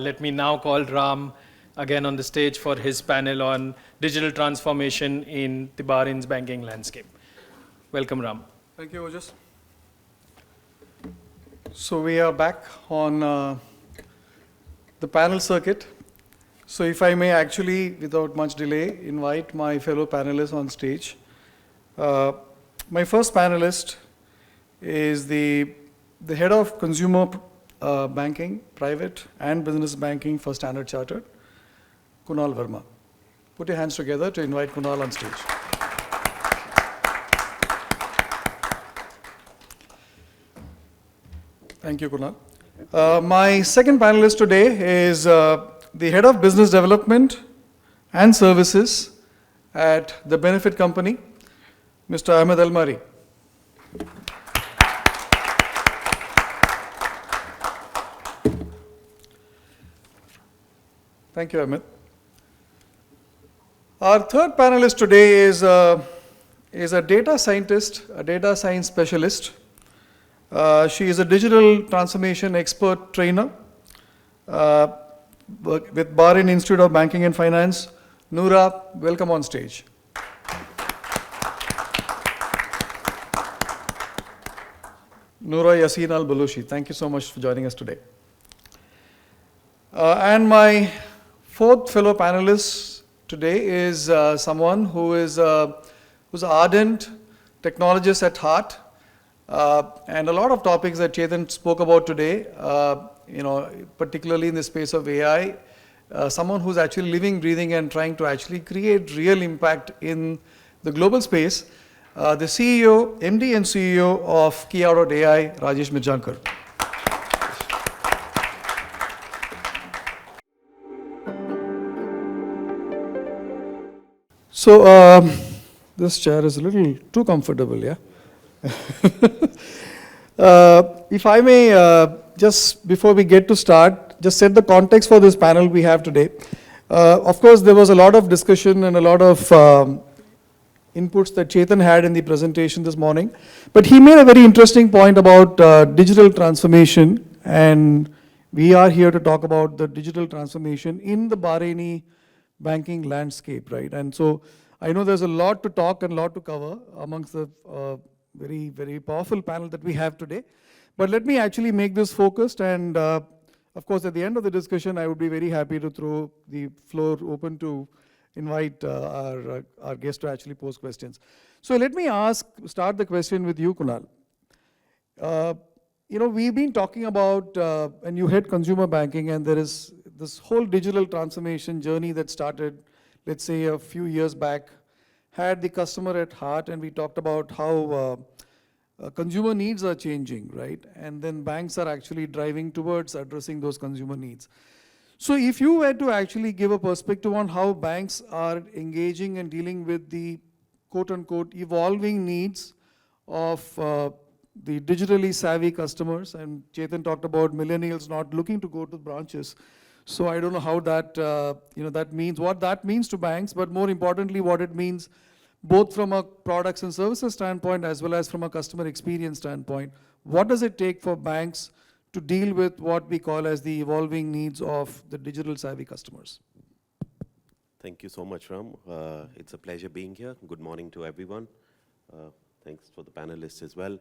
let me now call Ram again on the stage for his panel on digital transformation in the Bahrain's banking landscape. Welcome, Ram. Thank you, Ojas. So we are back on the panel circuit. So if I may actually, without much delay, invite my fellow panelists on stage. My first panelist is the head of consumer banking, private and business banking for Standard Chartered, Kunal Varma. Put your hands together to invite Kunal on stage. Thank you, Kunal. My second panelist today is the head of business development and services at the Benefit Company, Mr. Ahmed Al-Mahri. Thank you, Ahmed. Our third panelist today is a data scientist, a data science specialist. She is a digital transformation expert trainer with Bahrain Institute of Banking and Finance. Noora, welcome on stage. Noora, Yaseen, Albalooshi, thank you so much for joining us today. And my fourth fellow panelist today is someone who is who's an ardent technologist at heart, and a lot of topics that Chetan spoke about today, particularly in the space of AI, someone who's actually living, breathing, and trying to actually create real impact in the global space, the CEO, MD and CEO of Kiya.ai, Rajesh Mirjankar. So this chair is a little too comfortable, yeah? If I may, just before we get to start, just set the context for this panel we have today. Of course, there was a lot of discussion and a lot of inputs that Chetan had in the presentation this morning, but he made a very interesting point about digital transformation, and we are here to talk about the digital transformation in the Bahraini banking landscape, right? And so I know there's a lot to talk and a lot to cover amongst the very, very powerful panel that we have today. But let me actually make this focused, and of course, at the end of the discussion, I would be very happy to throw the floor open to invite our guest to actually pose questions. So let me start the question with you, Kunal. We've been talking about, and you head consumer banking, and there is this whole digital transformation journey that started, let's say, a few years back, had the customer at heart, and we talked about how consumer needs are changing, right? And then banks are actually driving towards addressing those consumer needs. So if you were to actually give a perspective on how banks are engaging and dealing with the quote-unquote evolving needs of the digitally savvy customers, and Chetan talked about millennials not looking to go to branches. So I don't know how that, that means, what that means to banks, but more importantly, what it means both from a products and services standpoint as well as from a customer experience standpoint. What does it take for banks to deal with what we call as the evolving needs of the digital savvy customers? Thank you so much, Ram. It's a pleasure being here. Good morning to everyone. Thanks for the panelists as well.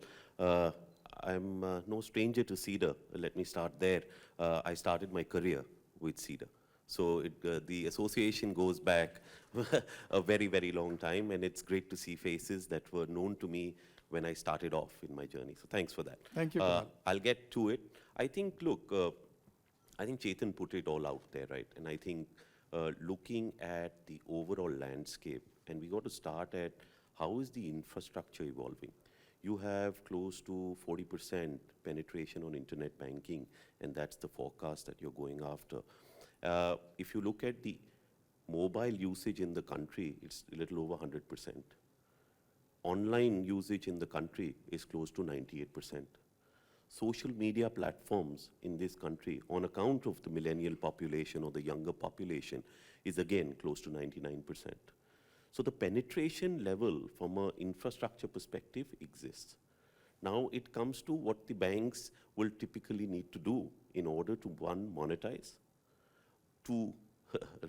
I'm no stranger to Cedar. Let me start there. I started my career with Cedar. So the association goes back a very, very long time, and it's great to see faces that were known to me when I started off in my journey. So thanks for that. Thank you. I'll get to it. I think, look, I think Chetan put it all out there, right? And I think looking at the overall landscape, and we got to start at how is the infrastructure evolving? You have close to 40% penetration on internet banking, and that's the forecast that you're going after. If you look at the mobile usage in the country, it's a little over 100%. Online usage in the country is close to 98%. Social media platforms in this country, on account of the millennial population or the younger population, is again close to 99%. So the penetration level from an infrastructure perspective exists. Now it comes to what the banks will typically need to do in order to, one, monetize, 2,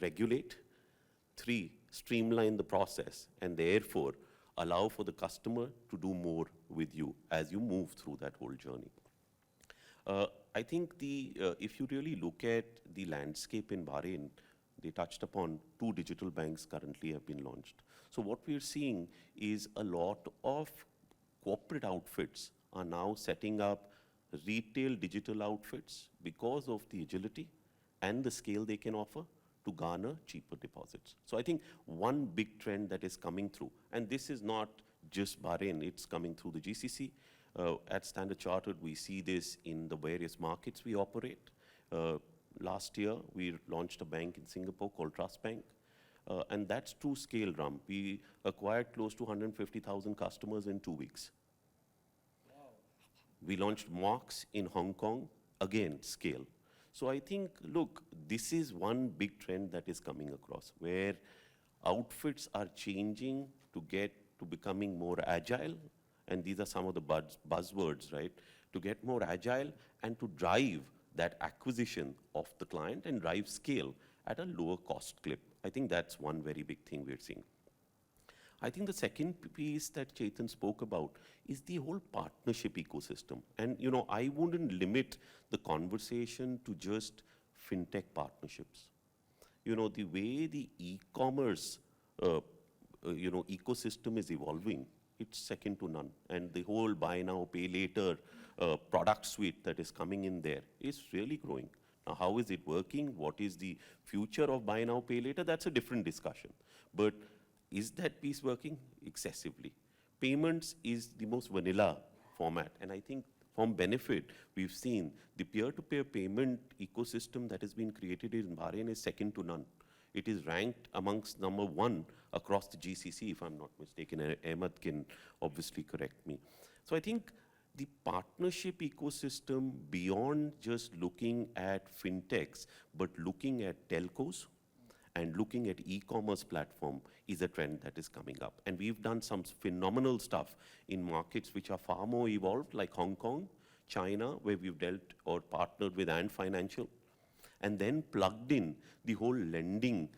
regulate, 3, streamline the process, and therefore allow for the customer to do more with you as you move through that whole journey. I think if you really look at the landscape in Bahrain, they touched upon 2 digital banks currently have been launched. So what we're seeing is a lot of corporate outfits are now setting up retail digital outfits because of the agility and the scale they can offer to garner cheaper deposits. So I think one big trend that is coming through, and this is not just Bahrain, it's coming through the GCC. At Standard Chartered, we see this in the various markets we operate. Last year, we launched a bank in Singapore called Trust Bank. And that's true scale, Ram. We acquired close to 150,000 customers in 2 weeks. Wow. We launched Mox in Hong Kong, again, scale. So I think, look, this is one big trend that is coming across, where outfits are changing to get to becoming more agile, and these are some of the buzzwords, right? To get more agile and to drive that acquisition of the client and drive scale at a lower cost clip. I think that's one very big thing we're seeing. I think the second piece that Chetan spoke about is the whole partnership ecosystem. And I wouldn't limit the conversation to just fintech partnerships. The way the e-commerce ecosystem is evolving, it's second to none. And the whole buy now, pay later product suite that is coming in there is really growing. Now, how is it working? What is the future of buy now, pay later? That's a different discussion. But is that piece working? Excessively. Payments is the most vanilla format. And I think from benefit, we've seen the peer-to-peer payment ecosystem that has been created in Bahrain is second to none. It is ranked amongst number 1 across the GCC, if I'm not mistaken. Ahmed can obviously correct me. So I think the partnership ecosystem, beyond just looking at fintechs, but looking at telcos and looking at e-commerce platform, is a trend that is coming up. And we've done some phenomenal stuff in markets which are far more evolved, like Hong Kong, China, where we've dealt or partnered with Ant Financial, and then plugged in the whole lending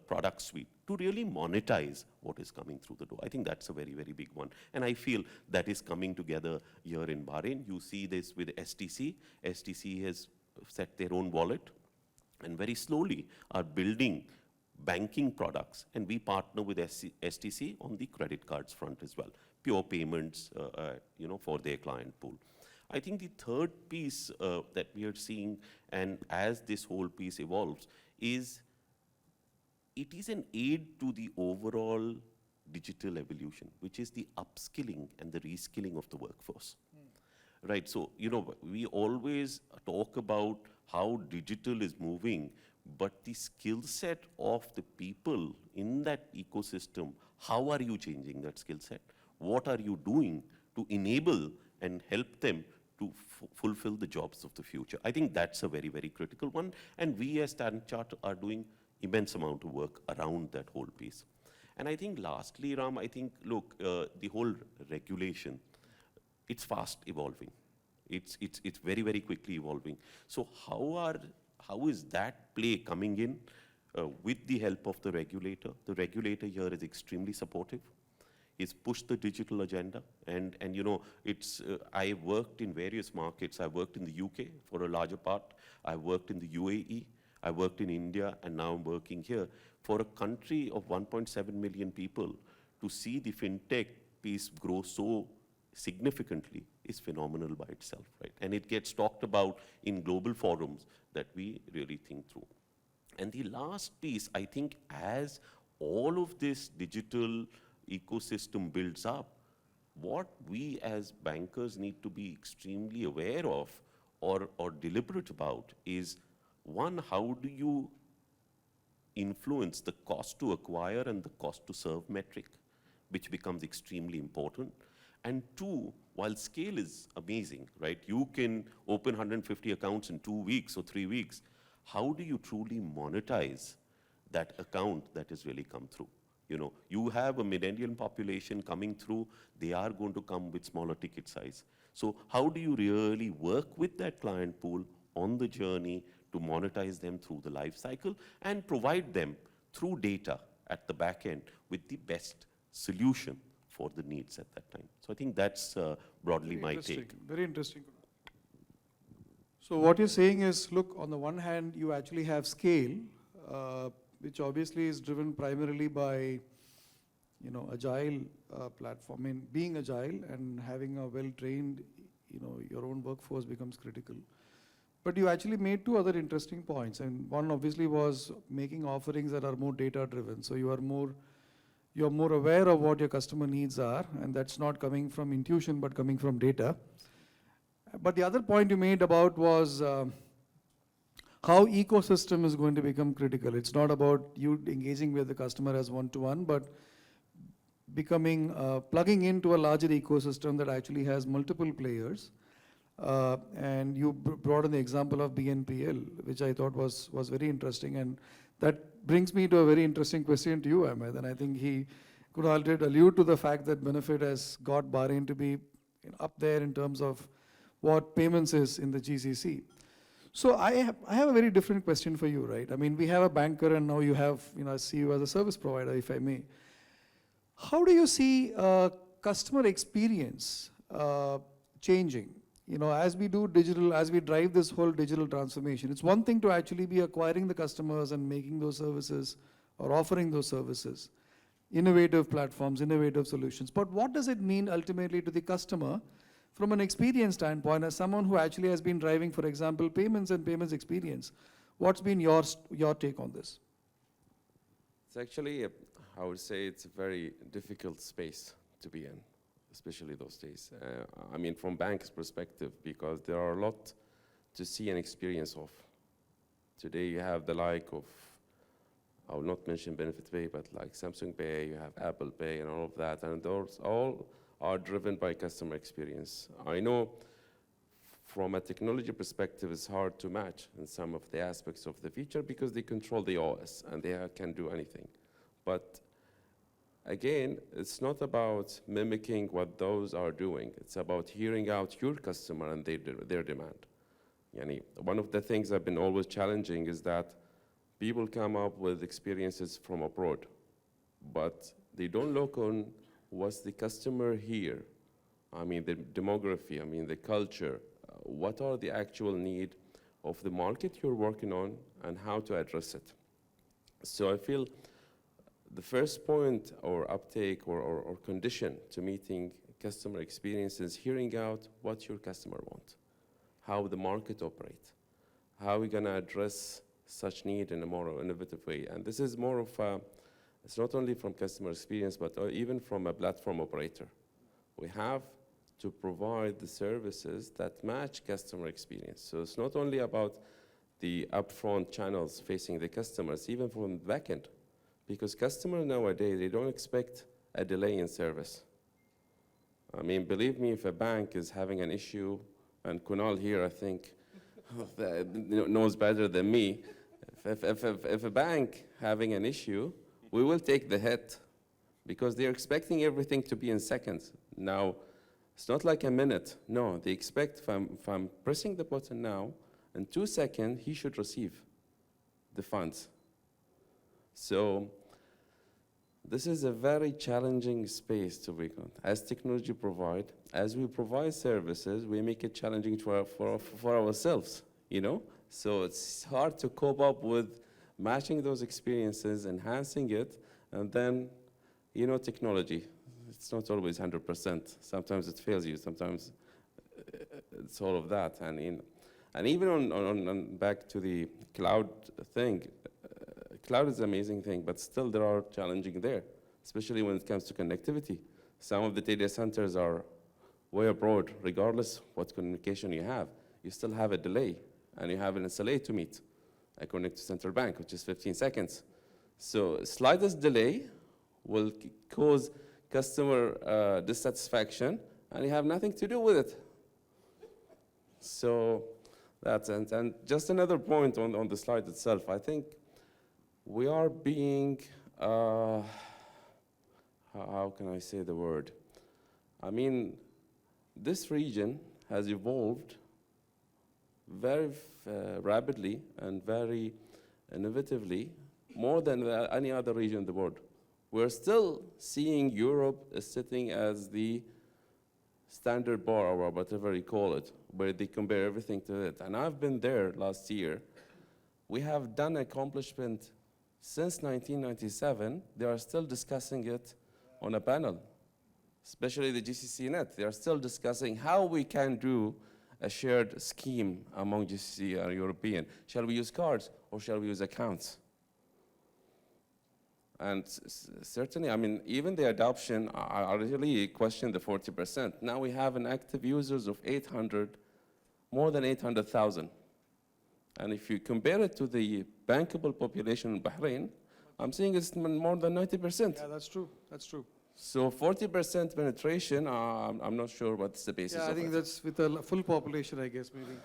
product suite to really monetize what is coming through the door. I think that's a very, very big one. And I feel that is coming together here in Bahrain. You see this with STC. STC has set their own wallet and very slowly are building banking products. And we partner with STC on the credit cards front as well. Pure payments, for their client pool. I think the third piece that we are seeing, and as this whole piece evolves, is it is an aid to the overall digital evolution, which is the upskilling and the reskilling of the workforce. Right, so, we always talk about how digital is moving, but the skill set of the people in that ecosystem, how are you changing that skill set? What are you doing to enable and help them to fulfill the jobs of the future? I think that's a very, very critical one. And we as Standard Chartered are doing immense amount of work around that whole piece. And I think lastly, Ram, I think, look, the whole regulation, it's fast evolving. It's very, very quickly evolving. So how is that play coming in with the help of the regulator? The regulator here is extremely supportive. He's pushed the digital agenda. And I worked in various markets. I worked in the UK for a larger part. I worked in the UAE. I worked in India, and now I'm working here. For a country of 1.7 million people, to see the fintech piece grow so significantly is phenomenal by itself, right? And it gets talked about in global forums that we really think through. And the last piece, I think, as all of this digital ecosystem builds up, what we as bankers need to be extremely aware of or deliberate about is, one, how do you influence the cost to acquire and the cost to serve metric, which becomes extremely important. And two, while scale is amazing, right? You can open 150 accounts in 2 weeks or 3 weeks. How do you truly monetize that account that has really come through? You have a millennial population coming through, they are going to come with smaller ticket size. So how do you really work with that client pool on the journey to to monetize them through the life cycle and provide them through data at the back end with the best solution for the needs at that time. So I think that's broadly my take. Very interesting. So what you're saying is, look, on the one hand, you actually have scale, which obviously is driven primarily by, agile platform. I mean, being agile and having a well-trained, your own workforce becomes critical. But you actually made two other interesting points, and one obviously was making offerings that are more data-driven. So you're more aware of what your customer needs are, and that's not coming from intuition, but coming from data. But the other point you made about was how ecosystem is going to become critical. It's not about you engaging with the customer as one-to-one, but becoming, plugging into a larger ecosystem that actually has multiple players. And you brought in the example of BNPL, which I thought was very interesting. And that brings me to a very interesting question to you, Ahmed. And I think Kunal did allude to the fact that Benefit has got Bahrain to be up there in terms of what payments is in the GCC. So I have a very different question for you, right? I mean, we have a banker, and now you have, I see you as a service provider, if I may. How do you see customer experience changing? As we do digital, as we drive this whole digital transformation, it's one thing to actually be acquiring the customers and making those services or offering those services, innovative platforms, innovative solutions. But what does it mean ultimately to the customer from an experience standpoint, as someone who actually has been driving, for example, payments and payments experience? What's been your take on this? It's actually, I would say it's a very difficult space to be in, especially those days. I mean, from bank's perspective, because there are a lot to see and experience of. Today you have the like of, I will not mention Benefit Pay, but like Samsung Pay, you have Apple Pay and all of that, and those all are driven by customer experience. I know from a technology perspective, it's hard to match in some of the aspects of the feature because they control the OS and they can do anything. But again, it's not about mimicking what those are doing. It's about hearing out your customer and their demand. One of the things I've been always challenging is that people come up with experiences from abroad, but they don't look on what's the customer here. I mean, the demography, I mean, the culture. What are the actual need of the market you're working on and how to address it? So I feel the first point or uptake or condition to meeting customer experience is hearing out what your customer wants, how the market operates, how we're going to address such need in a more innovative way. And this is more of a, it's not only from customer experience, but even from a platform operator. We have to provide the services that match customer experience. So it's not only about the upfront channels facing the customers, even from the back end. Because customers nowadays, they don't expect a delay in service. I mean, believe me, if a bank is having an issue, and Kunal here, I think, knows better than me, if a bank having an issue, we will take the hit because they're expecting everything to be in seconds. Now, it's not like a minute. No, they expect if I'm pressing the button now, in 2 seconds, he should receive the funds. So this is a very challenging space to be on. As technology provide, as we provide services, we make it challenging for ourselves, So it's hard to cope up with matching those experiences, enhancing it, and then, technology. It's not always 100%. Sometimes it fails you. Sometimes it's all of that. And even on back to the cloud thing, cloud is an amazing thing, but still there are challenges there, especially when it comes to connectivity. Some of the data centers are way abroad, regardless what communication you have. You still have a delay, and you have an SLA to meet, according to central bank, which is 15 seconds. So slightest delay will cause customer dissatisfaction, and you have nothing to do with it. So that's, and just another point on the slide itself, I think we are being, how can I say the word? I mean, this region has evolved very rapidly and very innovatively, more than any other region in the world. We're still seeing Europe as sitting as the standard bar, or whatever you call it, where they compare everything to it. And I've been there last year. We have done accomplishment since 1997. They are still discussing it on a panel, especially the GCC net. They are still discussing how we can do a shared scheme among GCC and European. Shall we use cards or shall we use accounts? And certainly, I mean, even the adoption, I really question the 40%. Now we have an active users of 800, more than 800,000. And if you compare it to the bankable population in Bahrain, I'm seeing it's more than 90%. Yeah, that's true. That's true. So 40% penetration, I'm not sure what's the basis of it. Yeah, I think that's with a full population, I guess, maybe.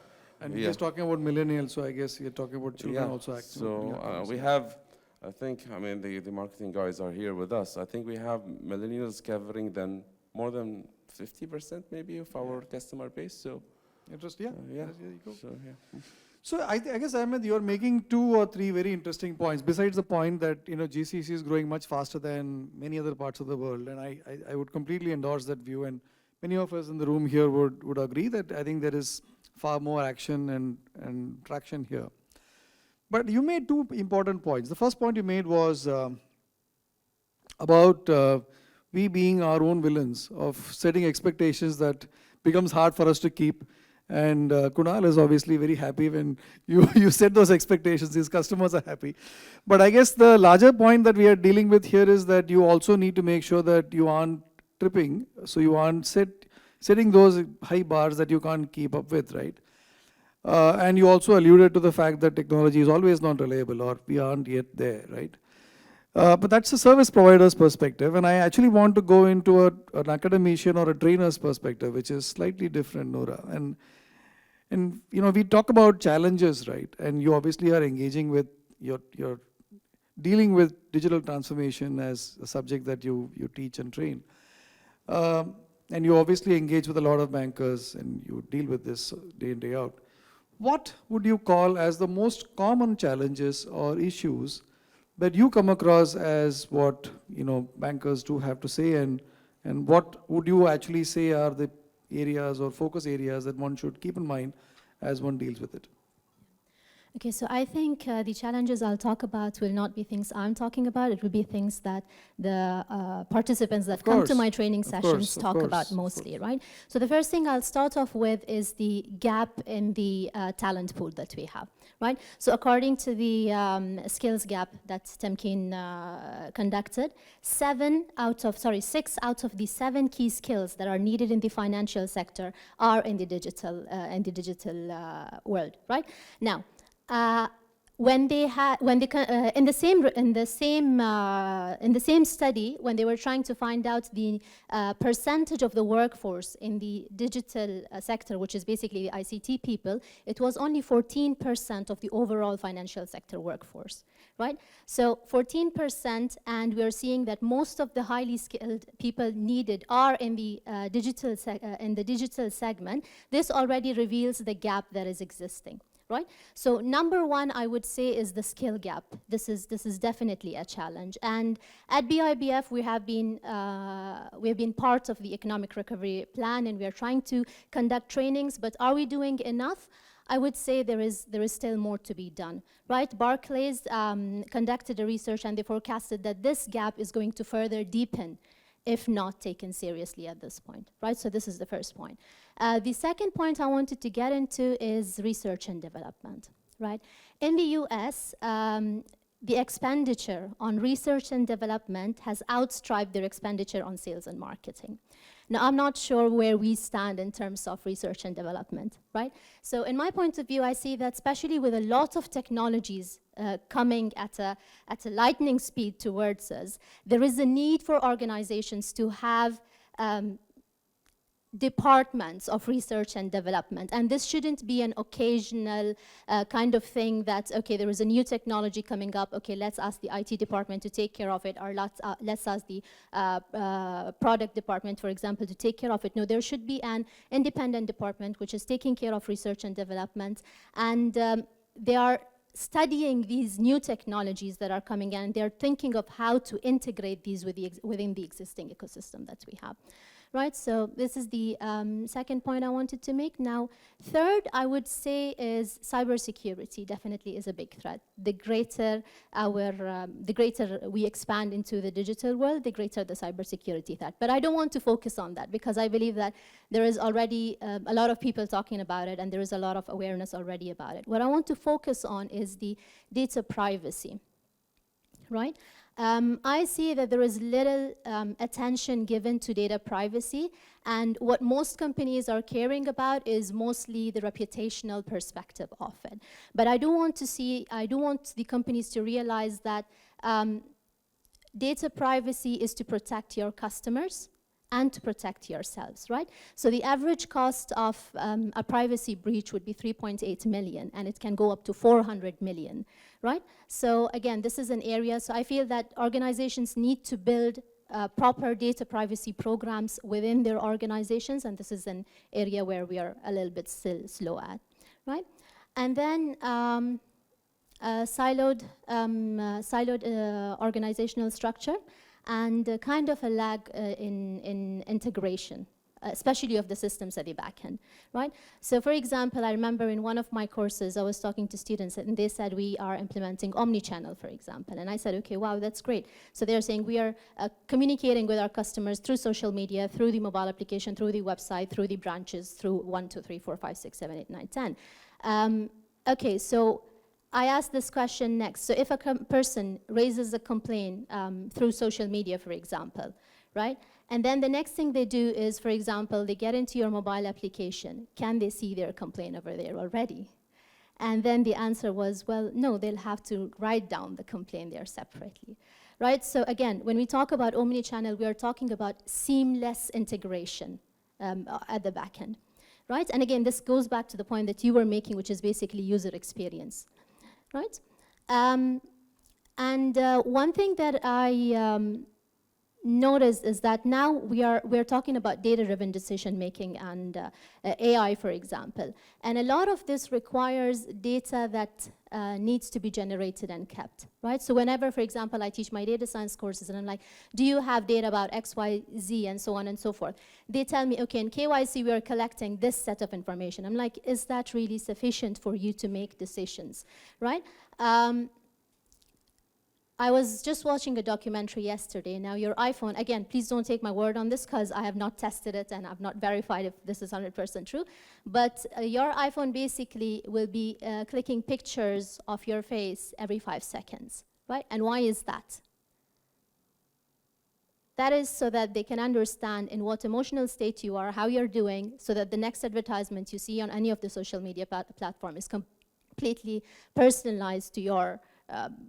And Yeah. we're just talking about millennials, so I guess you're talking about children also active. So we have, I think, I mean, the marketing guys are here with us. I think we have millennials covering more than 50% maybe of our customer base. So Interesting, yeah. yeah. There you go. So yeah. So I guess, Ahmed, you're making 2 or 3 very interesting points. Besides the point that GCC is growing much faster than many other parts of the world, and I would completely endorse that view. And many of us in the room here would agree that I think there is far more action and traction here. But you made 2 important points. The first point you made was about we being our own villains of setting expectations that becomes hard for us to keep. And Kunal is obviously very happy when you set those expectations. His customers are happy. But I guess the larger point that we are dealing with here is that you also need to make sure that you aren't tripping. So you aren't setting those high bars that you can't keep up with, right? And you also alluded to the fact that technology is always not reliable, or we aren't yet there, right? But that's a service provider's perspective, and I actually want to go into an academician or a trainer's perspective, which is slightly different, Noora. And we talk about challenges, right? And you obviously are engaging with you're dealing with digital transformation as a subject that you teach and train. And you obviously engage with a lot of bankers, and you deal with this day in, day out. What would you call as the most common challenges or issues that you come across as what bankers do have to say, and what would you actually say are the areas or focus areas that one should keep in mind as one deals with it? Okay, so I think the challenges I'll talk about will not be things I'm talking about. It will be things that the participants that come to my training sessions talk about mostly, right? So the first thing I'll start off with is the gap in the talent pool that we have, right? So according to the skills gap that Temkin conducted, 6 out of the 7 key skills that are needed in the financial sector are in the digital world, right? Now, in the same study, when they were trying to find out the percentage of the workforce in the digital sector, which is basically the ICT people, it was only 14% of the overall financial sector workforce, right? So 14%, and we are seeing that most of the highly skilled people needed are in the digital segment. This already reveals the gap that is existing. Right? So number 1, I would say, is the skill gap. This is definitely a challenge. And at BIBF, we have been part of the economic recovery plan, and we are trying to conduct trainings. But are we doing enough? I would say there is still more to be done. Right? Barclays conducted a research, and they forecasted that this gap is going to further deepen if not taken seriously at this point, right? So this is the first point. The second point I wanted to get into is research and development, right? In the US, the expenditure on research and development has outstripped their expenditure on sales and marketing. Now, I'm not sure where we stand in terms of research and development, right? So in my point of view, I see that especially with a lot of technologies coming at a lightning speed towards us, there is a need for organizations to have departments of research and development. And this shouldn't be an occasional kind of thing that, okay, there is a new technology coming up, okay, let's ask the IT department to take care of it, or let's ask the product department, for example, to take care of it. No, there should be an independent department which is taking care of research and development, and they are studying these new technologies that are coming in, and they're thinking of how to integrate these within the existing ecosystem that we have. Right, so this is the second point I wanted to make. Now, third, I would say is cybersecurity definitely is a big threat. The greater we expand into the digital world, the greater the cybersecurity threat. But I don't want to focus on that because I believe that there is already a lot of people talking about it, and there is a lot of awareness already about it. What I want to focus on is the data privacy, right? I see that there is little attention given to data privacy, and what most companies are caring about is mostly the reputational perspective of it. But I do want the companies to realize that data privacy is to protect your customers and to protect yourselves, right? So the average cost of a privacy breach would be 3.8 million, and it can go up to 400 million, right? So again, this is an area, so I feel that organizations need to build proper data privacy programs within their organizations, and this is an area where we are a little bit still slow at, right? And then siloed organizational structure, and kind of a lag in integration, especially of the systems at the back end, right? So for example, I remember in one of my courses, I was talking to students and they said we are implementing omni-channel, for example. And I said, okay, wow, that's great. So they're saying we are communicating with our customers through social media, through the mobile application, through the website, through the branches, through 1, 2, 3, 4, 5, 6, 7, 8, 9, 10. Okay, so I asked this question next. So if a person raises a complaint through social media, for example, right? And then the next thing they do is, for example, they get into your mobile application. Can they see their complaint over there already? And then the answer was, well, no, they'll have to write down the complaint there separately, right? So again, when we talk about omni-channel, we are talking about seamless integration at the back end, right? And again, this goes back to the point that you were making, which is basically user experience. Right? One thing that I noticed is that now we're talking about data-driven decision-making and AI, for example. And a lot of this requires data that needs to be generated and kept, right? So whenever, for example, I teach my data science courses and I'm like, do you have data about X, Y, Z, and so on and so forth? They tell me, okay, in KYC, we are collecting this set of information. I'm like, is that really sufficient for you to make decisions, right? I was just watching a documentary yesterday. Now your iPhone, again, please don't take my word on this because I have not tested it and I've not verified if this is 100% true. But your iPhone basically will be clicking pictures of your face every 5 seconds, right? And why is that? That is so that they can understand in what emotional state you are, how you're doing, so that the next advertisement you see on any of the social media platform is completely personalized to your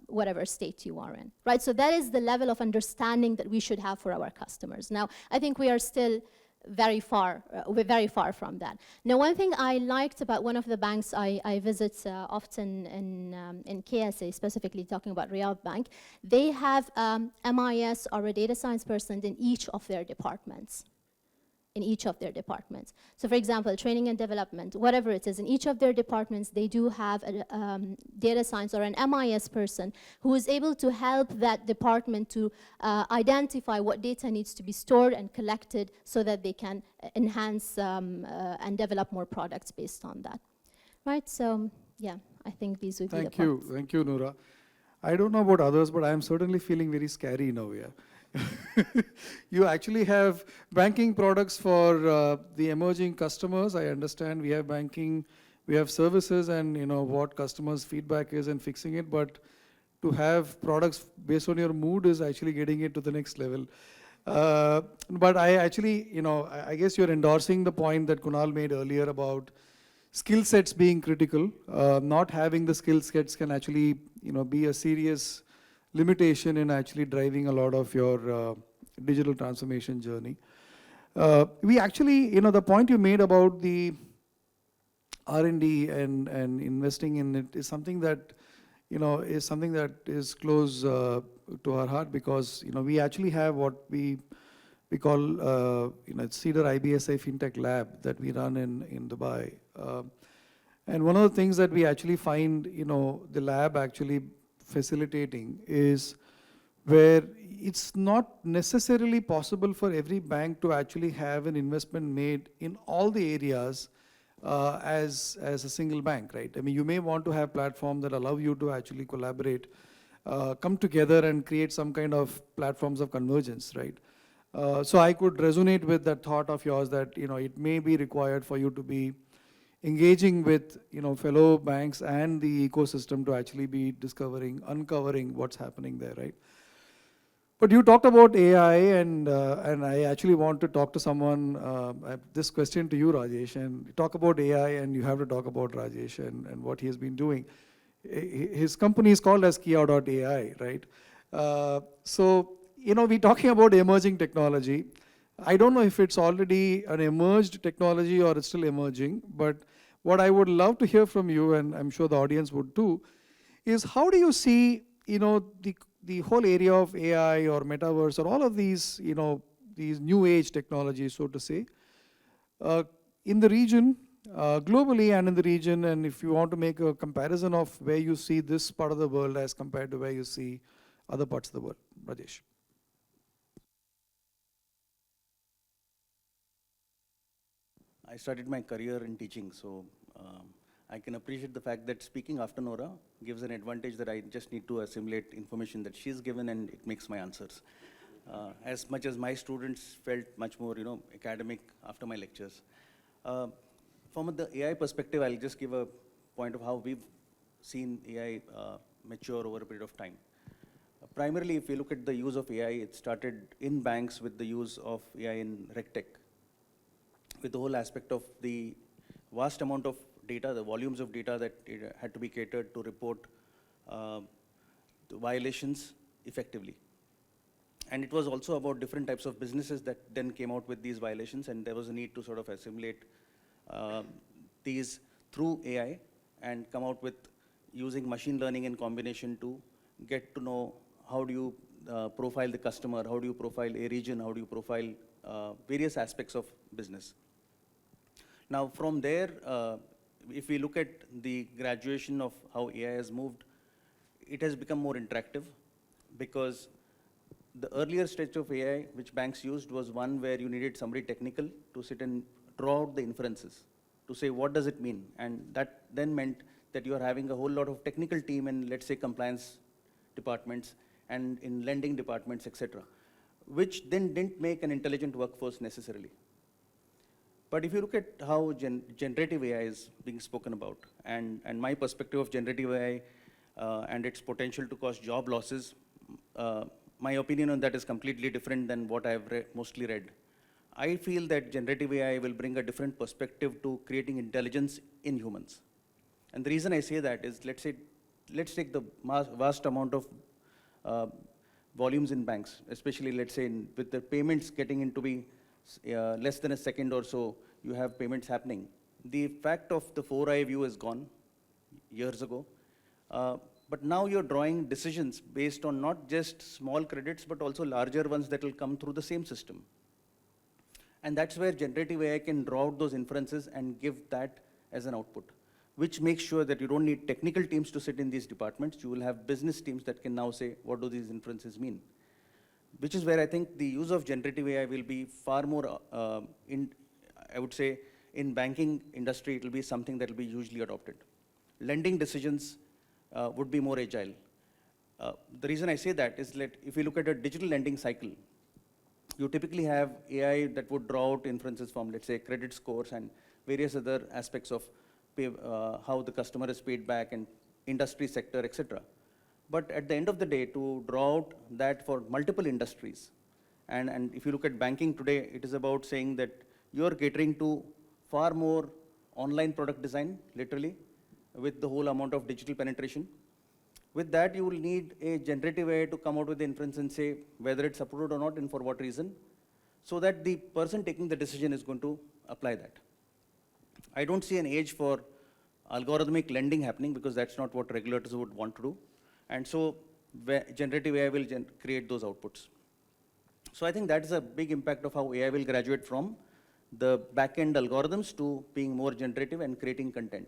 whatever state you are in, right? So that is the level of understanding that we should have for our customers. Now, I think we are still we're very far from that. Now, one thing I liked about one of the banks I visit often in Kiya.ai, specifically talking about Riyadh Bank, they have MIS or a data science person in each of their departments. So for example, training and development, whatever it is, in each of their departments, they do have a data science or an MIS person who is able to help that department to identify what data needs to be stored and collected so that they can enhance and develop more products based on that. Right, so yeah, I think these would be the points. Thank you, Noora. I don't know about others, but I'm certainly feeling very scary now, yeah. You actually have banking products for the emerging customers. I understand we have banking, we have services, and you know what customers' feedback is and fixing it. But to have products based on your mood is actually getting it to the next level. But I actually, you know, I guess you're endorsing the point that Kunal made earlier about skill sets being critical. Not having the skill sets can actually, you know, be a serious limitation in actually driving a lot of your digital transformation journey. We actually, the point you made about the R&D and investing in it is something that, is close to our heart, because, we actually have what we call, it's Cedar-IBSi FinTech Lab that we run in Dubai. And one of the things that we actually find, the lab actually facilitating is where it's not necessarily possible for every bank to actually have an investment made in all the areas as a single bank, right? I mean, you may want to have platforms that allow you to actually collaborate, come together and create some kind of platforms of convergence, right? So I could resonate with that thought of yours that, it may be required for you to be engaging with, fellow banks and the ecosystem to actually be uncovering what's happening there, right? But you talked about AI, and I actually want to talk to someone, this question to you, Rajesh, and talk about AI, and you have to talk about Rajesh and what he has been doing. His company is called as Kiya.ai, right? So, we're talking about emerging technology. I don't know if it's already an emerged technology or it's still emerging, but what I would love to hear from you, and I'm sure the audience would too, is how do you see, the whole area of AI or metaverse or all of these, these new age technologies, so to say, in the region, globally and in the region, and if you want to make a comparison of where you see this part of the world as compared to where you see other parts of the world. Rajesh. I started my career in teaching, so I can appreciate the fact that speaking after Noora gives an advantage that I just need to assimilate information that she's given and it makes my answers. As much as my students felt much more, academic after my lectures. From the AI perspective, I'll just give a point of how we've seen AI mature over a period of time. Primarily, if you look at the use of AI, it started in banks with the use of AI in RegTech, with the whole aspect of the vast amount of data, the volumes of data that it had to be catered to report the violations effectively. And it was also about different types of businesses that then came out with these violations, and there was a need to sort of assimilate these through AI and come out with using machine learning in combination to get to know how do you profile the customer, how do you profile a region, how do you profile various aspects of business. Now from there, if we look at the graduation of how AI has moved, it has become more interactive, because the earlier stage of AI which banks used was one where you needed somebody technical to sit and draw out the inferences, to say what does it mean, and that then meant that you are having a whole lot of technical team in, let's say, compliance departments and in lending departments, etc., which then didn't make an intelligent workforce necessarily. But if you look at how generative AI is being spoken about, and my perspective of generative AI and its potential to cause job losses, my opinion on that is completely different than what I've mostly read. I feel that generative AI will bring a different perspective to creating intelligence in humans. And the reason I say that is, let's take the vast amount of volumes in banks, especially let's say with the payments getting into be less than a second or so, you have payments happening. The fact of the 4-eye view is gone years ago. But now you're drawing decisions based on not just small credits, but also larger ones that will come through the same system. And that's where generative AI can draw out those inferences and give that as an output, which makes sure that you don't need technical teams to sit in these departments. You will have business teams that can now say, what do these inferences mean? Which is where I think the use of generative AI will be far more, I would say, in banking industry, it will be something that will be hugely adopted. Lending decisions would be more agile. The reason I say that is that if you look at a digital lending cycle, you typically have AI that would draw out inferences from, let's say, credit scores and various other aspects of how the customer is paid back and industry sector, etc. But at the end of the day, to draw out that for multiple industries, and if you look at banking today, it is about saying that you're catering to far more online product design, literally, with the whole amount of digital penetration. With that, you will need a generative AI to come out with the inference and say whether it's approved or not and for what reason. so that the person taking the decision is going to apply that. I don't see an age for algorithmic lending happening because that's not what regulators would want to do. And so generative AI will create those outputs. So I think that is a big impact of how AI will graduate from the back-end algorithms to being more generative and creating content.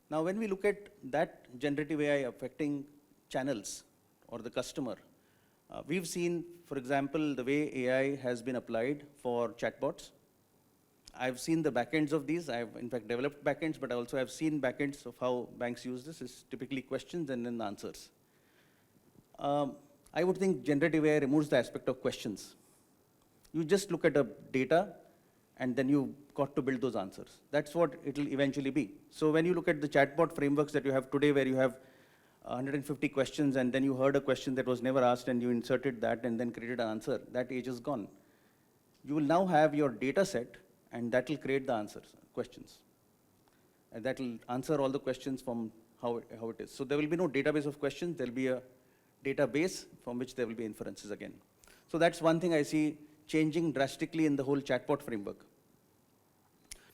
Now, when we look at that generative AI affecting channels or the customer, we've seen, for example, the way AI has been applied for chatbots. I've seen the backends of these. I've, in fact, developed backends, but I also have seen backends of how banks use this. It's typically questions and then answers. I would think generative AI removes the aspect of questions. You just look at a data, and then you got to build those answers. That's what it will eventually be. So when you look at the chatbot frameworks that you have today, where you have 150 questions, and then you heard a question that was never asked, and you inserted that, and then created an answer, that age is gone. You will now have your data set, and that will create the answers, questions. And that will answer all the questions from how it is. So there will be no database of questions. There will be a database from which there will be inferences again. So that's one thing I see changing drastically in the whole chatbot framework.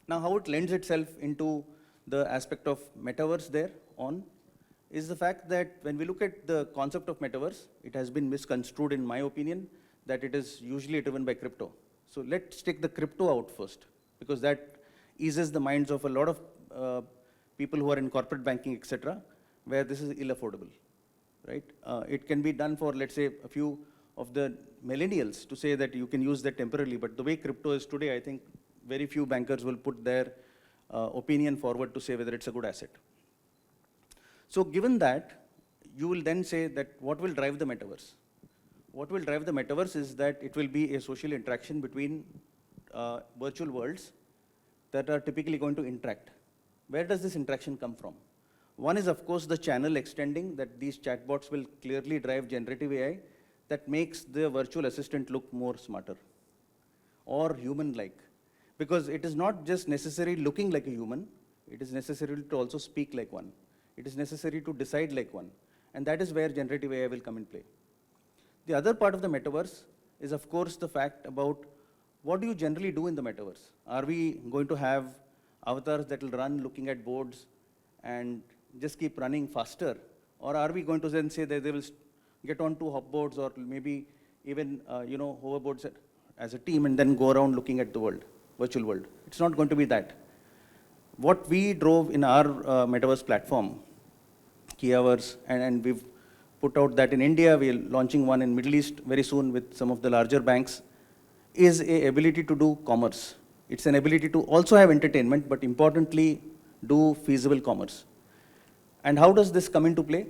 Now, how it lends itself into the aspect of metaverse there on is the fact that when we look at the concept of metaverse, it has been misconstrued, in my opinion, that it is usually driven by crypto. So let's take the crypto out first, because that eases the minds of a lot of people who are in corporate banking, etc., where this is ill-affordable, right? It can be done for, let's say, a few of the millennials to say that you can use that temporarily, but the way crypto is today, I think very few bankers will put their opinion forward to say whether it's a good asset. So given that, you will then say that what will drive the metaverse? What will drive the metaverse is that it will be a social interaction between virtual worlds that are typically going to interact. Where does this interaction come from? One is, of course, the channel extending, that these chatbots will clearly drive generative AI that makes the virtual assistant look more smarter or human-like. Because it is not just necessarily looking like a human, it is necessary to also speak like one. It is necessary to decide like one. And that is where generative AI will come in play. The other part of the metaverse is, of course, the fact about what do you generally do in the metaverse? Are we going to have avatars that will run looking at boards and just keep running faster? Or are we going to then say that they will get onto hopboards or maybe even hoverboards as a team and then go around looking at the world, virtual world? It's not going to be that. What we drove in our metaverse platform, Kiya.ai, and we've put out that in India, we're launching one in Middle East very soon with some of the larger banks, is a ability to do commerce. It's an ability to also have entertainment, but importantly, do feasible commerce. And how does this come into play?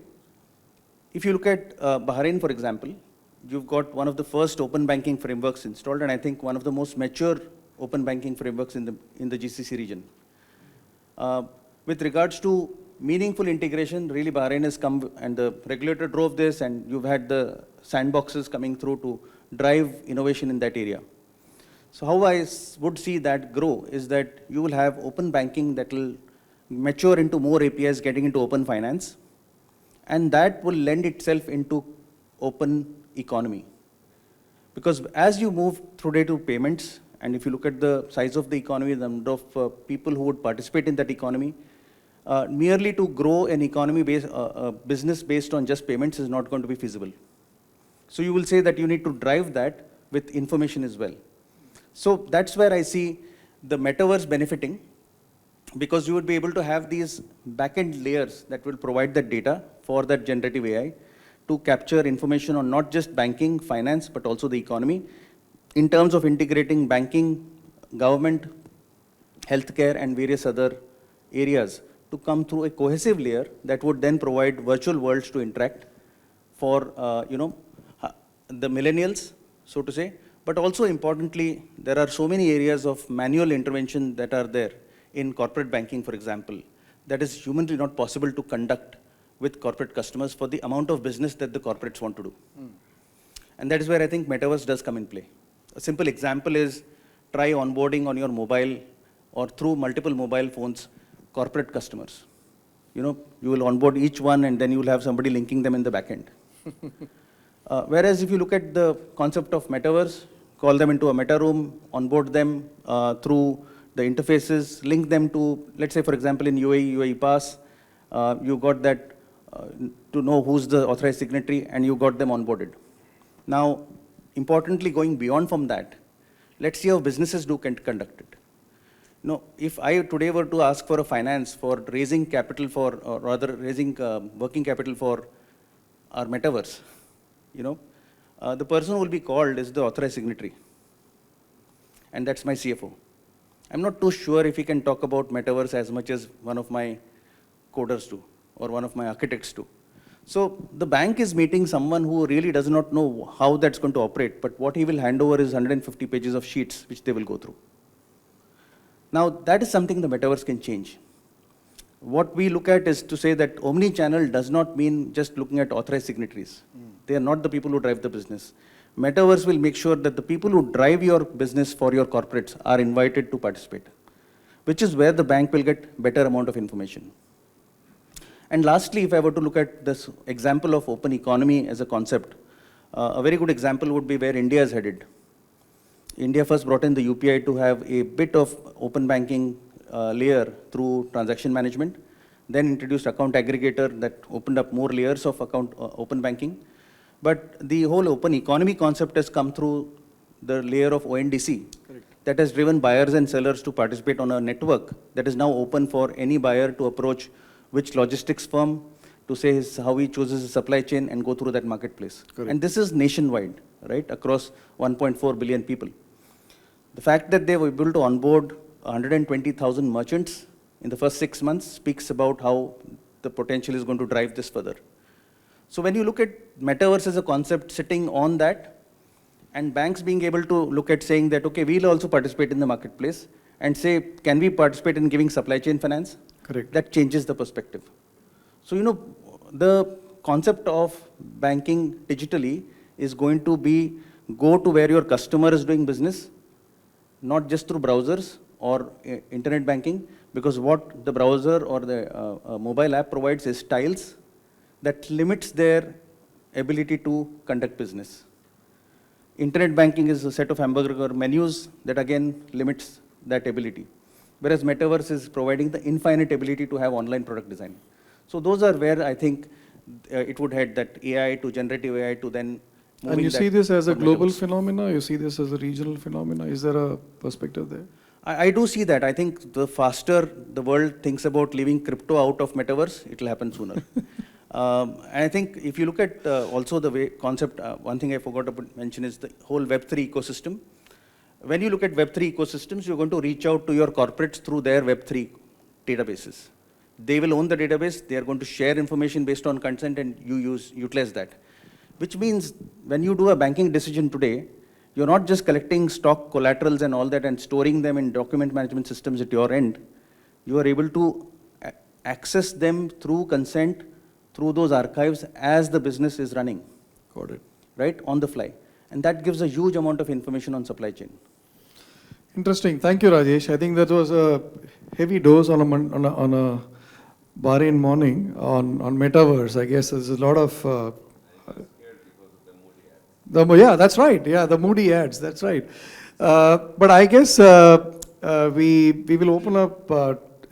If you look at Bahrain, for example, you've got one of the first open banking frameworks installed, and I think one of the most mature open banking frameworks in the GCC region. With regards to meaningful integration, really Bahrain has come, and the regulator drove this, and you've had the sandboxes coming through to drive innovation in that area. So how I would see that grow is that you will have open banking that will mature into more APIs getting into open finance, and that will lend itself into open economy. Because as you move through to payments, and if you look at the size of the economy, the number of people who would participate in that economy, merely to grow an economy based, business based on just payments is not going to be feasible. So you will say that you need to drive that with information as well. So that's where I see the metaverse benefiting, because you would be able to have these back-end layers that will provide that data for that generative AI to capture information on not just banking, finance, but also the economy, in terms of integrating banking, government, healthcare, and various other areas to come through a cohesive layer that would then provide virtual worlds to interact for the millennials, so to say. But also importantly, there are so many areas of manual intervention that are there in corporate banking, for example, that is humanly not possible to conduct with corporate customers for the amount of business that the corporates want to do. And that is where I think metaverse does come in play. A simple example is try onboarding on your mobile or through multiple mobile phones corporate customers. You will onboard each one and then you will have somebody linking them in the back end. Whereas if you look at the concept of metaverse, call them into a meta room, onboard them through the interfaces, link them to, let's say for example in UAE Pass, you got that to know who's the authorized signatory and you got them onboarded. Now, importantly, going beyond from that, let's see how businesses do conduct it. No, if I today were to ask for a finance for raising capital for, or rather raising working capital for our metaverse, the person who will be called is the authorized signatory. And that's my CFO. I'm not too sure if he can talk about metaverse as much as one of my coders do, or one of my architects do. So the bank is meeting someone who really does not know how that's going to operate, but what he will hand over is 150 pages of sheets which they will go through. Now, that is something the metaverse can change. What we look at is to say that omni-channel does not mean just looking at authorized signatories. They are not the people who drive the business. Metaverse will make sure that the people who drive your business for your corporates are invited to participate, which is where the bank will get better amount of information. And lastly, if I were to look at this example of open economy as a concept, a very good example would be where India is headed. India first brought in the UPI to have a bit of open banking layer through transaction management, then introduced account aggregator that opened up more layers of account open banking. But the whole open economy concept has come through the layer of ONDC. Correct. That has driven buyers and sellers to participate on a network that is now open for any buyer to approach which logistics firm to say how he chooses his supply chain and go through that marketplace. Correct. And this is nationwide, right, across 1.4 billion people. The fact that they were able to onboard 120,000 merchants in the first 6 months speaks about how the potential is going to drive this further. So when you look at metaverse as a concept sitting on that, and banks being able to look at saying that, okay, we'll also participate in the marketplace, and say, can we participate in giving supply chain finance? Correct. That changes the perspective. So, the concept of banking digitally is going to be go to where your customer is doing business, not just through browsers or internet banking, because what the browser or the mobile app provides is tiles that limits their ability to conduct business. Internet banking is a set of hamburger menus that again limits that ability. Whereas metaverse is providing the infinite ability to have online product design. So those are where I think it would head, that AI to generative AI to then moving. And you see this as a global phenomena? You see this as a regional phenomena? Is there a perspective there? I do see that. I think the faster the world thinks about leaving crypto out of metaverse, it will happen sooner. And I think if you look at also the way concept, one thing I forgot to mention is the whole Web3 ecosystem. When you look at Web3 ecosystems, you're going to reach out to your corporates through their Web3 databases. They will own the database, they are going to share information based on consent, and you utilize that. Which means when you do a banking decision today, you're not just collecting stock collaterals and all that and storing them in document management systems at your end. You are able to access them through consent, through those archives as the business is running. Got it. Right, on the fly. And that gives a huge amount of information on supply chain. Interesting. Thank you, Rajesh. I think that was a heavy dose on a Bahrain morning on metaverse. I guess there's a lot of... yeah, that's right. Yeah, the moody ads. That's right. But I guess we will open up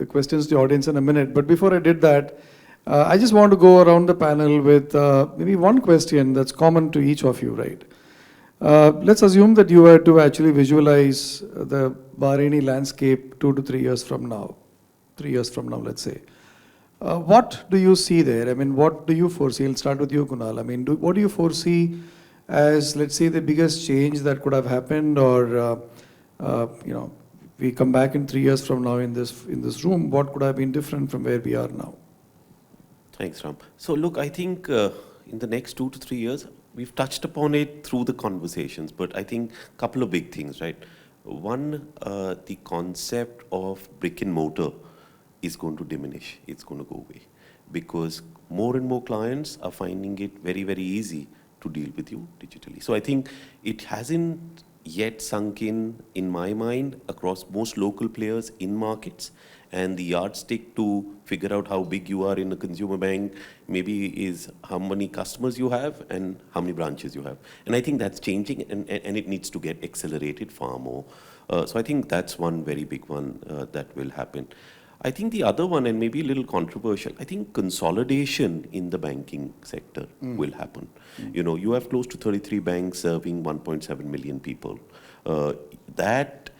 questions to the audience in a minute. But before I did that, I just want to go around the panel with maybe one question that's common to each of you, right? Let's assume that you were to actually visualize the Bahraini landscape 2 to 3 years from now. 3 years from now, let's say. What do you see there? I mean, what do you foresee? I'll start with you, Kunal. I mean, what do you foresee as, let's say, the biggest change that could have happened, or we come back in 3 years from now in this room, what could have been different from where we are now? Thanks, Ram. So look, I think in the next 2 to 3 years, we've touched upon it through the conversations, but I think a couple of big things, right? One, the concept of brick and mortar is going to diminish. It's going to go away because more and more clients are finding it very, very easy to deal with you digitally. So I think it hasn't yet sunk in my mind, across most local players in markets. And the yardstick to figure out how big you are in a consumer bank maybe is how many customers you have and how many branches you have. And I think that's changing, and it needs to get accelerated far more. So I think that's one very big one that will happen. I think the other one, and maybe a little controversial, I think consolidation in the banking sector will happen. You know, you have close to 33 banks serving 1.7 million people. That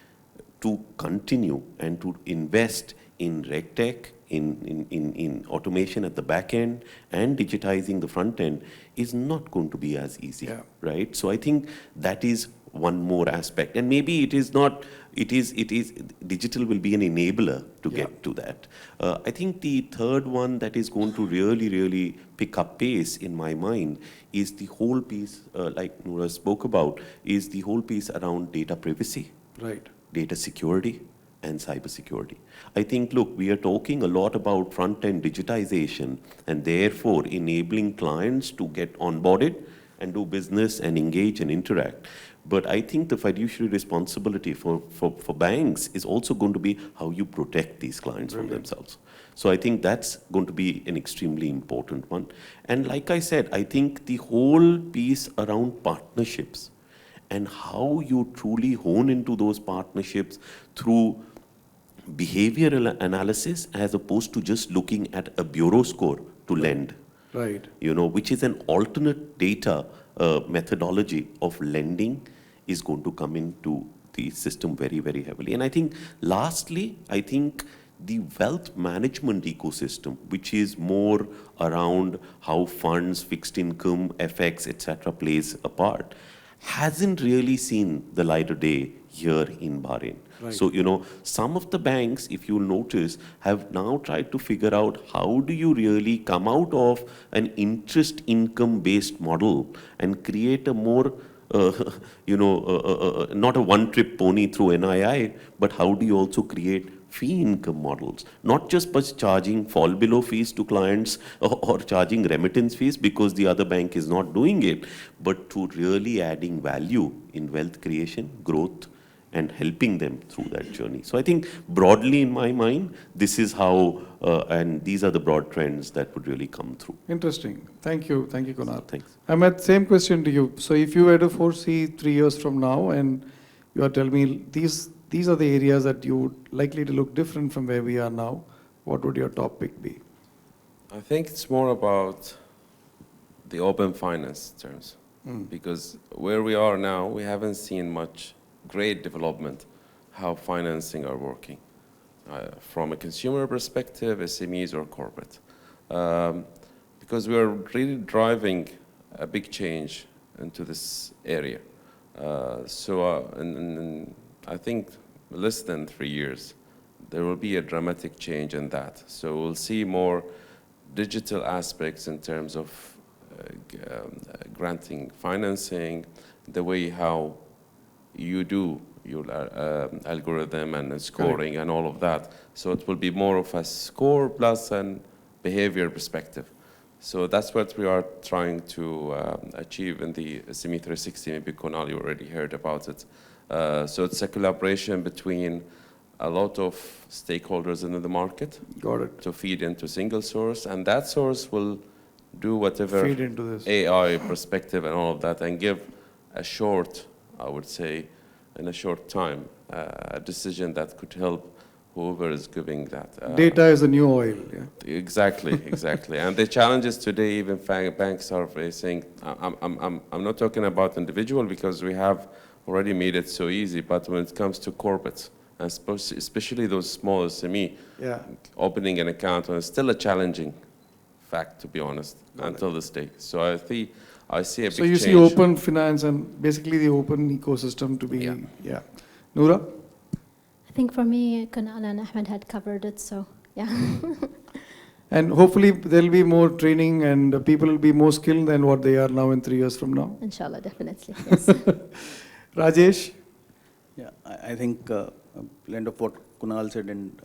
to continue and to invest in RegTech, in automation at the back end and digitizing the front end is not going to be as easy, right? So I think that is one more aspect. And maybe it is not, digital will be an enabler to get to that. I think the third one that is going to really pick up pace in my mind is the whole piece, like Noora spoke about, is the whole piece around data privacy, data security, and cybersecurity. I think, look, we are talking a lot about front-end digitization and therefore enabling clients to get onboarded and do business and engage and interact. But I think the fiduciary responsibility for banks is also going to be how you protect these clients from themselves. So I think that's going to be an extremely important one. And like I said, I think the whole piece around partnerships and how you truly hone into those partnerships through behavioral analysis as opposed to just looking at a bureau score to lend. Right. You know, which is an alternate data methodology of lending is going to come into the system very heavily. And I think lastly, I think the wealth management ecosystem, which is more around how funds, fixed income, FX, etc. plays a part, hasn't really seen the light of day here in Bahrain. Right. So, you know, some of the banks, if you notice, have now tried to figure out how do you really come out of an interest income based model and create a more, not a one trick pony through NII, but how do you also create fee income models, not just by charging fall below fees to clients or charging remittance fees because the other bank is not doing it, but to really adding value in wealth creation, growth, and helping them through that journey. So I think broadly in my mind, this is how, and these are the broad trends that would really come through. Interesting. Thank you, Kunal. Thanks. Ahmed, same question to you. So if you were to foresee 3 years from now and you are telling me these are the areas that you would likely to look different from where we are now, what would your top pick be? I think it's more about the open finance terms, because where we are now, we haven't seen much great development how financing are working from a consumer perspective, SMEs or corporate, because we are really driving a big change into this area. And I think less than 3 years, there will be a dramatic change in that. So we'll see more digital aspects in terms of granting financing, the way how you do your algorithm and scoring and all of that. So it will be more of a score plus an behavior perspective. So that's what we are trying to achieve in the SME 360. Maybe Kunal, you already heard about it. So it's a collaboration between a lot of stakeholders in the market. Got it. To feed into a single source, and that source will do whatever feed into this AI perspective and all of that, and give a short, I would say, in a short time, a decision that could help whoever is giving that. Data is the new oil. Yeah. Exactly. And the challenges today, even banks are facing. I'm not talking about individual because we have already made it so easy, but when it comes to corporates, and especially those small SME, opening an account is still a challenging fact, to be honest, until this day. So I see a big change. So you see open finance and basically the open ecosystem to be, Noora? I think for me, Kunal and Ahmed had covered it, so yeah. And hopefully there'll be more training and people will be more skilled than what they are now in 3 years from now. Inshallah, definitely, yes. Rajesh? Yeah, I think a blend of what Kunal said and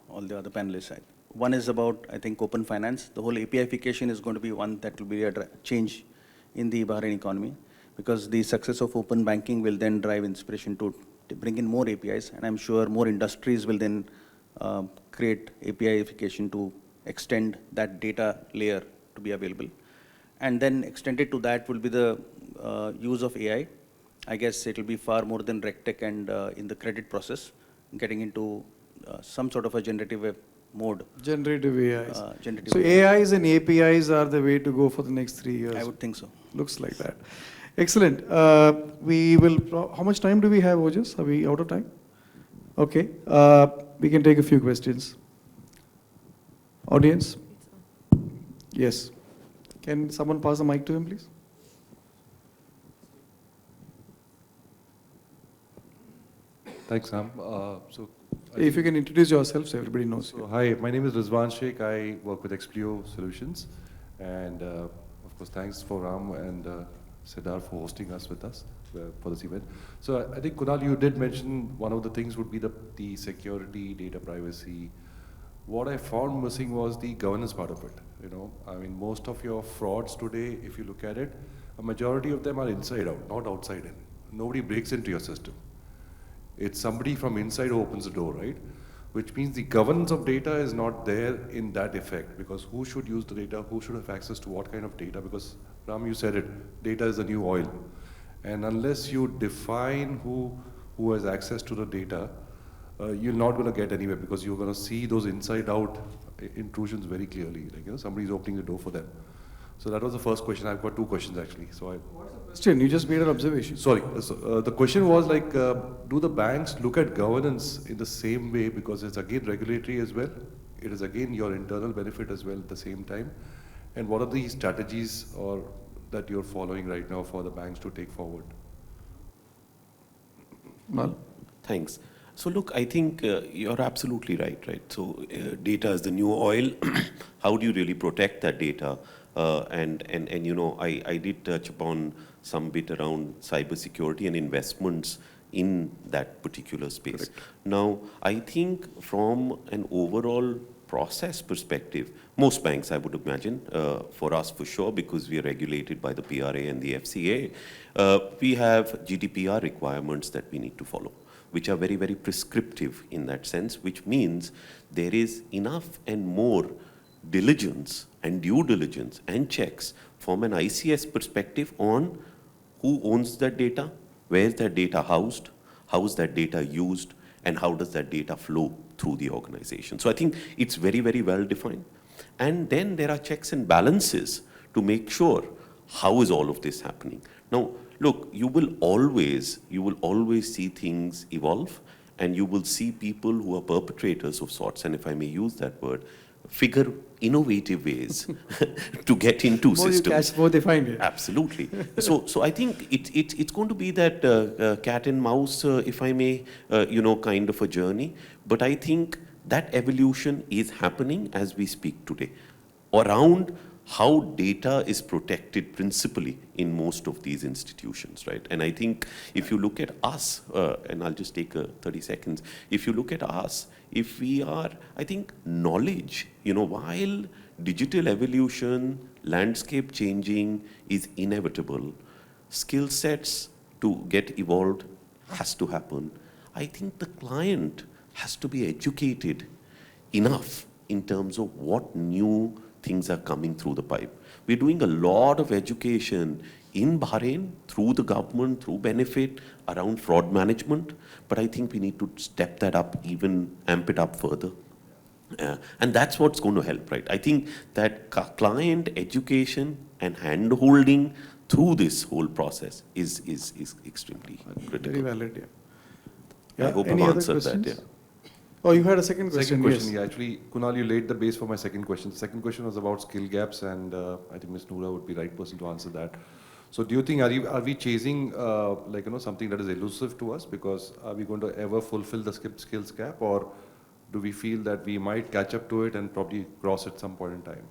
all the other panelists. One is about, I think, open finance. The whole APIfication is going to be one that will be a change in the Bahrain economy. because the success of open banking will then drive inspiration to bring in more APIs, and I'm sure more industries will then create APIification to extend that data layer to be available. And then extended to that will be the use of AI. I guess it will be far more than RegTech and in the credit process, getting into some sort of a generative mode. Generative AIs. Generative So AIs and APIs are the way to go for the next 3 years. I would think so. Looks like that. Excellent. We will, how much time do we have, Ojas? Are we out of time? Okay. We can take a few questions. Audience? Yes. Can someone pass the mic to him, please? Thanks, Sam. If you can introduce yourself so everybody knows you. So, hi, my name is Rizwan Sheikh. I work with Explio Solutions. And of course, thanks for Ram and Cedar for hosting us with us for this event. So I think, Kunal, you did mention one of the things would be the security, data privacy. What I found missing was the governance part of it. You know, I mean, most of your frauds today, if you look at it, a majority of them are inside out, not outside in. Nobody breaks into your system. It's somebody from inside who opens the door, right? Which means the governance of data is not there in that effect, because who should use the data, who should have access to what kind of data, because Ram, you said it, data is the new oil. And unless you define who has access to the data, you're not going to get anywhere, because you're going to see those inside out intrusions very clearly. Like, you know, somebody's opening the door for them. So that was the first question. I've got two questions actually. So What's the question? You just made an observation. Sorry. So, the question was like, do the banks look at governance in the same way, because it's again regulatory as well? It is again your internal benefit as well at the same time. And what are the strategies that you're following right now for the banks to take forward? Mal? Thanks. So look, I think you're absolutely right? So data is the new oil. How do you really protect that data? And you know, I did touch upon some bit around cybersecurity and investments in that particular space. Correct. Now, I think from an overall process perspective, most banks, I would imagine, for us for sure, because we are regulated by the PRA and the FCA, we have GDPR requirements that we need to follow, which are very, very prescriptive in that sense, which means there is enough and more diligence and due diligence and checks from an ICS perspective on who owns that data, where is that data housed, how is that data used, and how does that data flow through the organization. So I think it's very, very well defined. And then there are checks and balances to make sure how is all of this happening. Now, look, you will always see things evolve, and you will see people who are perpetrators of sorts, and if I may use that word, figure innovative ways to get into systems. More you catch, more they find it. Absolutely. So I think it's going to be that cat and mouse, if I may, you know, kind of a journey. But I think that evolution is happening as we speak today around how data is protected principally in most of these institutions, right? And I think if you look at us, and I'll just take 30 seconds, if you look at us, if we are, I think knowledge, you know, while digital evolution, landscape changing is inevitable, skill sets to get evolved has to happen. I think the client has to be educated enough in terms of what new things are coming through the pipe. We're doing a lot of education in Bahrain through the government, through benefit, around fraud management, but I think we need to step that up, even amp it up further. And that's what's going to help, right? I think that client education and hand-holding through this whole process is extremely critical. Very valid, yeah. I hope Any I've other answered questions? that, yeah. Oh, you had a second question. Second question, yes. yeah. Actually, Kunal, you laid the base for my second question. The second question was about skill gaps, and I think Ms. Noora would be the right person to answer that. So do you think, are we chasing like, you know, something that is elusive to us? Because are we going to ever fulfill the skills gap, or do we feel that we might catch up to it and probably cross at some point in time?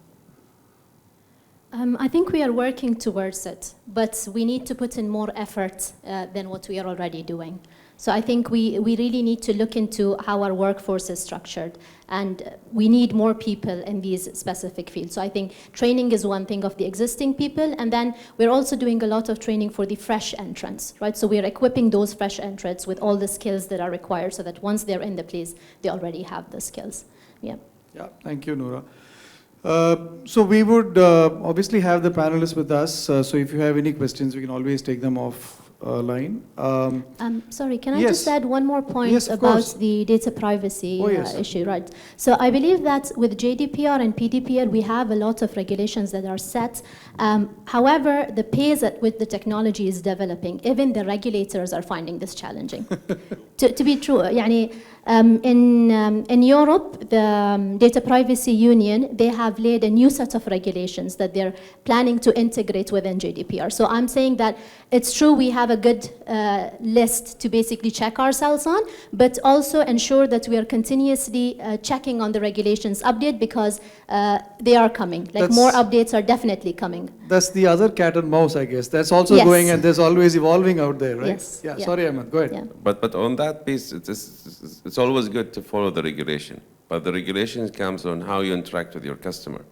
I think we are working towards it, but we need to put in more effort than what we are already doing. So I think we really need to look into how our workforce is structured, and we need more people in these specific fields. So I think training is one thing of the existing people, and then we're also doing a lot of training for the fresh entrants, right? So we're equipping those fresh entrants with all the skills that are required so that once they're in the place, they already have the skills. Yeah. Yeah, thank you, Noora. So we would obviously have the panelists with us. So if you have any questions, we can always take them off line. Sorry, can I yes. just add one more point Yes, of about course. the data privacy yes. issue, right? So I believe that with GDPR and PDPR, we have a lot of regulations that are set. However, the pace at which the technology is developing, even the regulators are finding this challenging. to be true, يعني, in Europe, the Data Privacy Union, they have laid a new set of regulations that they're planning to integrate within GDPR. So I'm saying that it's true we have a good list to basically check ourselves on, but also ensure that we are continuously checking on the regulations update, because they are coming. Like, more updates are definitely coming. That's the other cat and mouse, I guess. That's also Yes. going, and there's always evolving out there, right? Yes. Yeah, Yeah. sorry, Ahmed, go ahead. Yeah. But on that piece, it's always good to follow the regulation. But the regulation comes on how you interact with your customer.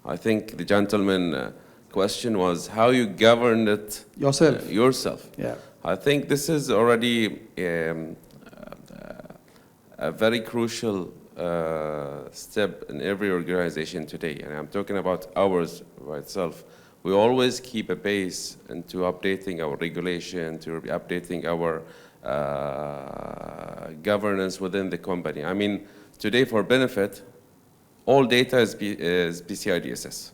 I think the gentleman question was how you govern it Yourself. yourself. Yeah. I think this is already a very crucial step in every organization today. And I'm talking about ours by itself. We always keep a pace into updating our regulation, to updating our governance within the company. I mean, today for benefit, all data is PCI DSS,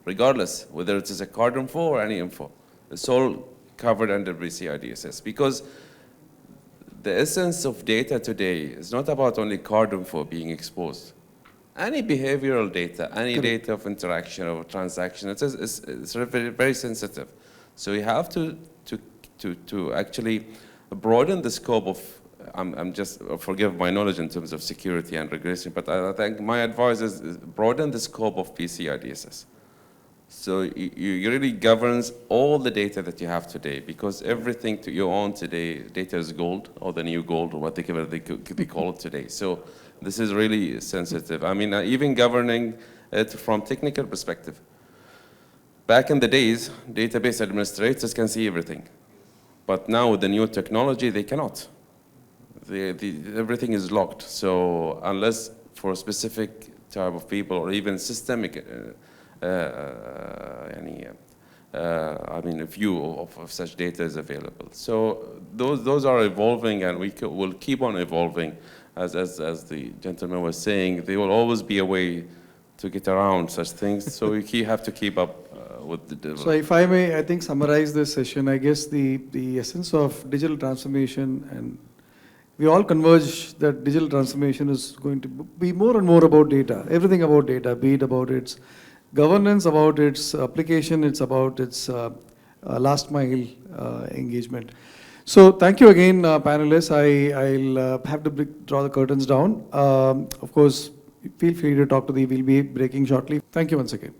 regardless whether it is a card info or any info. It's all covered under PCI DSS, because the essence of data today is not about only card info being exposed. Any behavioral data, any data of interaction or transaction, it's very, very sensitive. So you have to actually broaden the scope of, I'm just, forgive my knowledge in terms of security and regulation, but I think my advice is broaden the scope of PCI DSS. So you really governs all the data that you have today, because everything you own today, data is gold, or the new gold, or whatever they call it today. So this is really sensitive. I mean, even governing it from technical perspective. Back in the days, database administrators can see everything. But now with the new technology, they cannot. Everything is locked. So unless for a specific type of people, or even systemic, I mean, a view of such data is available. So those are evolving, and we will keep on evolving. As the gentleman was saying, there will always be a way to get around such things. So we have to keep up with the development. So if I may, I think, summarize this session, I guess the essence of digital transformation, and we all converge that digital transformation is going to be more and more about data, everything about data, be it about its governance, about its application, it's about its last mile engagement. So thank you again, panelists. I'll have to draw the curtains down. Of course, feel free to talk to we'll be breaking shortly. Thank you once again.